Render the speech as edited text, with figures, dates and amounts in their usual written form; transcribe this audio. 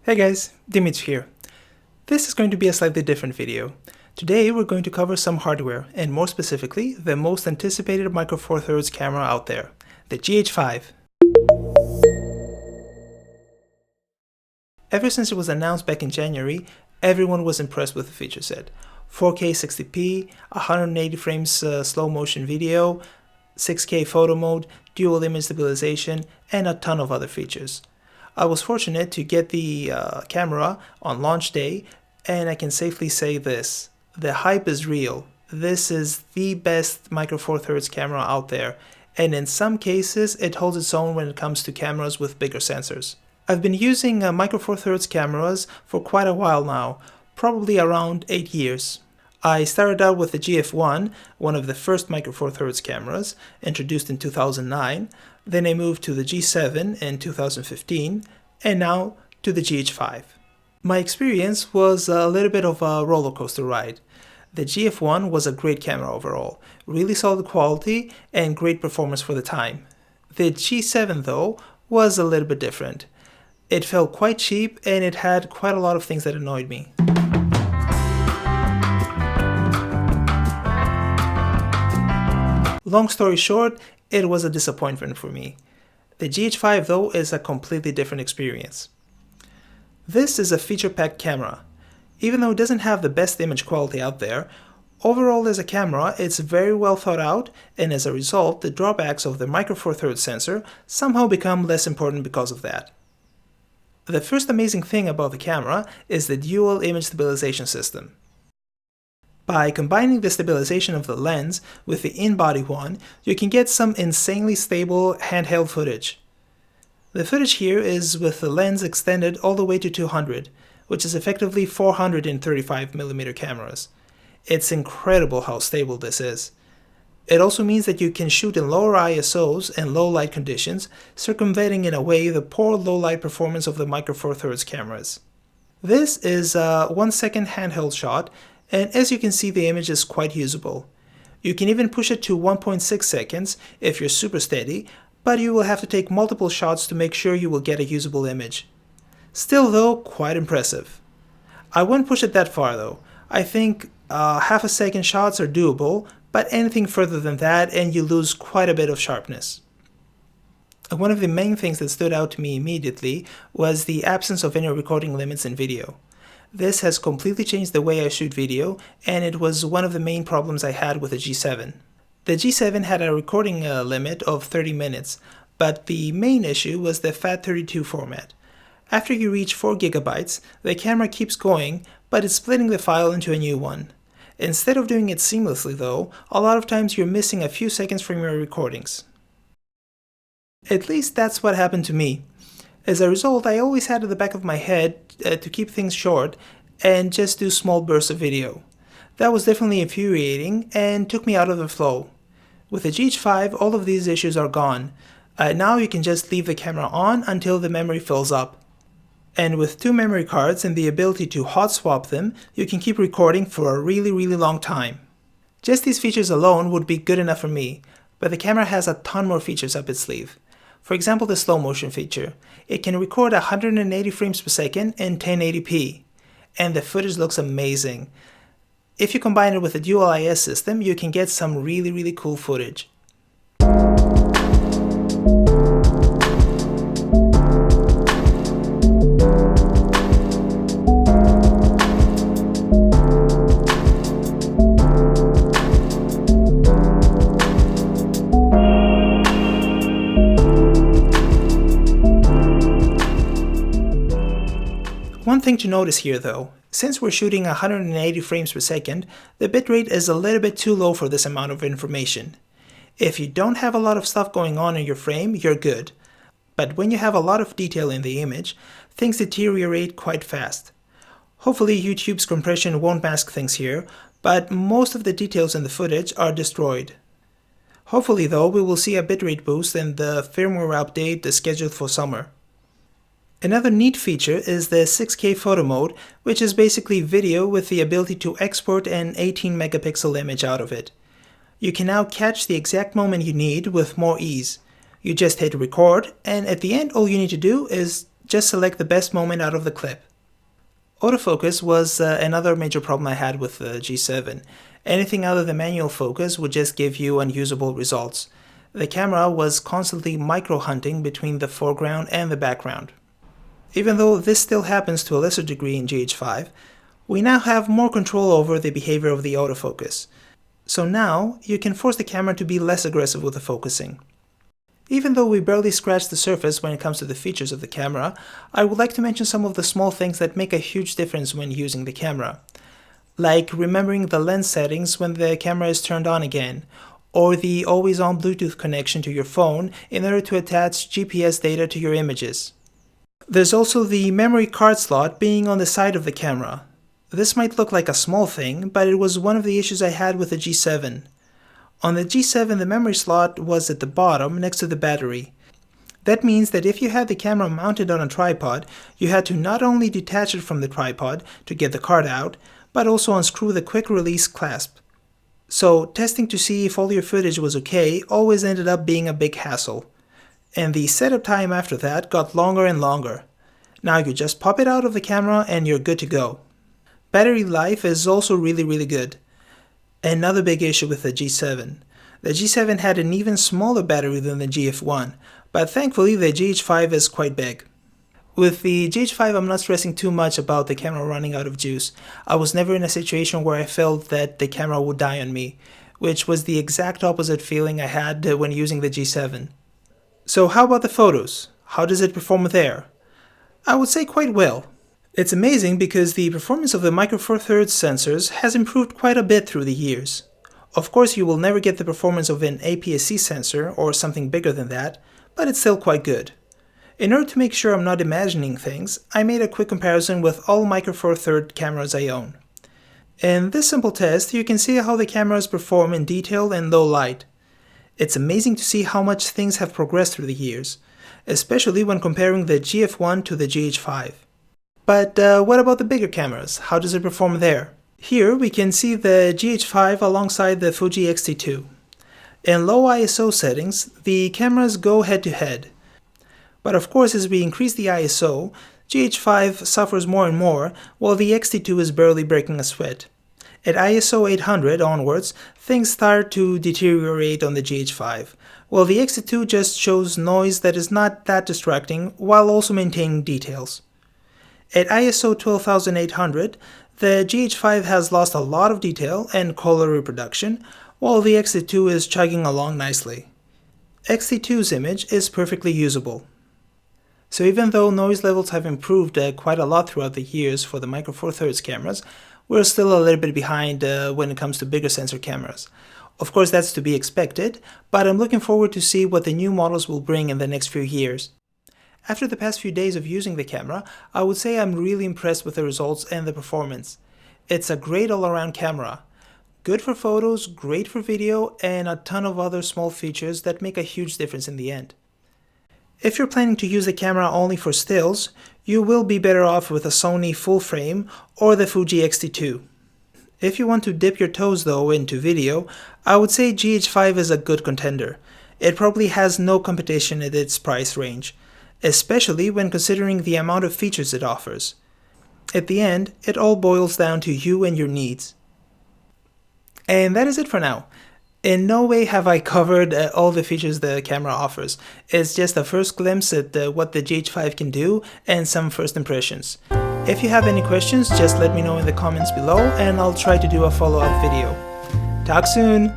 Hey guys, Dimitris here. This is going to be a slightly different video. Today we're going to cover some hardware, and more specifically, the most anticipated Micro Four Thirds camera out there, the GH5. Ever since it was announced back in January, everyone was impressed with the feature set. 4K 60p, 180 frames slow motion video, 6K photo mode, dual image stabilization, and a ton of other features. I was fortunate to get the camera on launch day, and I can safely say this: the hype is real. This is the best Micro Four Thirds camera out there, and in some cases it holds its own when it comes to cameras with bigger sensors. I've been using Micro Four Thirds cameras for quite a while now, probably around 8 years. I started out with the GF1, one of the first Micro Four Thirds cameras, introduced in 2009, then I moved to the G7 in 2015, and now to the GH5. My experience was a little bit of a roller coaster ride. The GF1 was a great camera overall, really solid quality and great performance for the time. The G7 though was a little bit different. It felt quite cheap and it had quite a lot of things that annoyed me. Long story short, it was a disappointment for me. The GH5 though is a completely different experience. This is a feature-packed camera. Even though it doesn't have the best image quality out there, overall as a camera it's very well thought out, and as a result the drawbacks of the Micro Four Thirds sensor somehow become less important because of that. The first amazing thing about the camera is the dual image stabilization system. By combining the stabilization of the lens with the in-body one, you can get some insanely stable handheld footage. The footage here is with the lens extended all the way to 200, which is effectively 435mm cameras. It's incredible how stable this is. It also means that you can shoot in lower ISOs and low light conditions, circumventing in a way the poor low light performance of the Micro Four Thirds cameras. This is a 1-second handheld shot, and as you can see the image is quite usable. You can even push it to 1.6 seconds if you're super steady, but you will have to take multiple shots to make sure you will get a usable image. Still though, quite impressive. I wouldn't push it that far though. I think half-a-second shots are doable, but anything further than that and you lose quite a bit of sharpness. One of the main things that stood out to me immediately was the absence of any recording limits in video. This has completely changed the way I shoot video, and it was one of the main problems I had with the G7. The G7 had a recording limit of 30 minutes, but the main issue was the FAT32 format. After you reach 4 GB, the camera keeps going, but it's splitting the file into a new one. Instead of doing it seamlessly though, a lot of times you're missing a few seconds from your recordings. At least that's what happened to me. As a result, I always had at the back of my head to keep things short and just do small bursts of video. That was definitely infuriating and took me out of the flow. With the GH5, all of these issues are gone. Now you can just leave the camera on until the memory fills up. And with 2 memory cards and the ability to hot swap them, you can keep recording for a really long time. Just these features alone would be good enough for me, but the camera has a ton more features up its sleeve. For example, the slow motion feature. It can record 180 frames per second in 1080p, and the footage looks amazing. If you combine it with a dual IS system, you can get some really cool footage. One thing to notice here though, since we're shooting 180 frames per second, the bitrate is a little bit too low for this amount of information. If you don't have a lot of stuff going on in your frame, you're good. But when you have a lot of detail in the image, things deteriorate quite fast. Hopefully YouTube's compression won't mask things here, but most of the details in the footage are destroyed. Hopefully though, we will see a bitrate boost in the firmware update scheduled for summer. Another neat feature is the 6K photo mode, which is basically video with the ability to export an 18 megapixel image out of it. You can now catch the exact moment you need with more ease. You just hit record, and at the end all you need to do is just select the best moment out of the clip. Autofocus was another major problem I had with the G7. Anything other than manual focus would just give you unusable results. The camera was constantly micro-hunting between the foreground and the background. Even though this still happens to a lesser degree in GH5, we now have more control over the behavior of the autofocus. So now, you can force the camera to be less aggressive with the focusing. Even though we barely scratched the surface when it comes to the features of the camera, I would like to mention some of the small things that make a huge difference when using the camera. Like remembering the lens settings when the camera is turned on again, or the always-on Bluetooth connection to your phone in order to attach GPS data to your images. There's also the memory card slot being on the side of the camera. This might look like a small thing, but it was one of the issues I had with the G7. On the G7, the memory slot was at the bottom next to the battery. That means that if you had the camera mounted on a tripod, you had to not only detach it from the tripod to get the card out, but also unscrew the quick release clasp. So testing to see if all your footage was okay always ended up being a big hassle. And the setup time after that got longer and longer. Now you just pop it out of the camera and you're good to go. Battery life is also really good. Another big issue with the G7. The G7 had an even smaller battery than the GF1, but thankfully the GH5 is quite big. With the GH5 I'm not stressing too much about the camera running out of juice. I was never in a situation where I felt that the camera would die on me, which was the exact opposite feeling I had when using the G7. So how about the photos? How does it perform there? I would say quite well. It's amazing because the performance of the Micro Four Thirds sensors has improved quite a bit through the years. Of course you will never get the performance of an APS-C sensor or something bigger than that, but it's still quite good. In order to make sure I'm not imagining things, I made a quick comparison with all Micro Four Thirds cameras I own. In this simple test, you can see how the cameras perform in detail and low light. It's amazing to see how much things have progressed through the years, especially when comparing the GF1 to the GH5. But what about the bigger cameras? How does it perform there? Here we can see the GH5 alongside the Fuji X-T2. In low ISO settings, the cameras go head-to-head. But of course, as we increase the ISO, GH5 suffers more and more, while the X-T2 is barely breaking a sweat. At ISO 800 onwards, things start to deteriorate on the GH5, while the X-T2 just shows noise that is not that distracting while also maintaining details. At ISO 12800, the GH5 has lost a lot of detail and color reproduction, while the X-T2 is chugging along nicely. X-T2's image is perfectly usable. So even though noise levels have improved quite a lot throughout the years for the Micro Four Thirds cameras, we're still a little bit behind when it comes to bigger sensor cameras. Of course that's to be expected, but I'm looking forward to see what the new models will bring in the next few years. After the past few days of using the camera, I would say I'm really impressed with the results and the performance. It's a great all-around camera. Good for photos, great for video, and a ton of other small features that make a huge difference in the end. If you're planning to use the camera only for stills, you will be better off with a Sony full frame or the Fuji X-T2. If you want to dip your toes though into video, I would say GH5 is a good contender. It probably has no competition at its price range, especially when considering the amount of features it offers. At the end, it all boils down to you and your needs. And that is it for now. In no way have I covered all the features the camera offers. It's just a first glimpse at what the GH5 can do and some first impressions. If you have any questions, just let me know in the comments below and I'll try to do a follow-up video. Talk soon!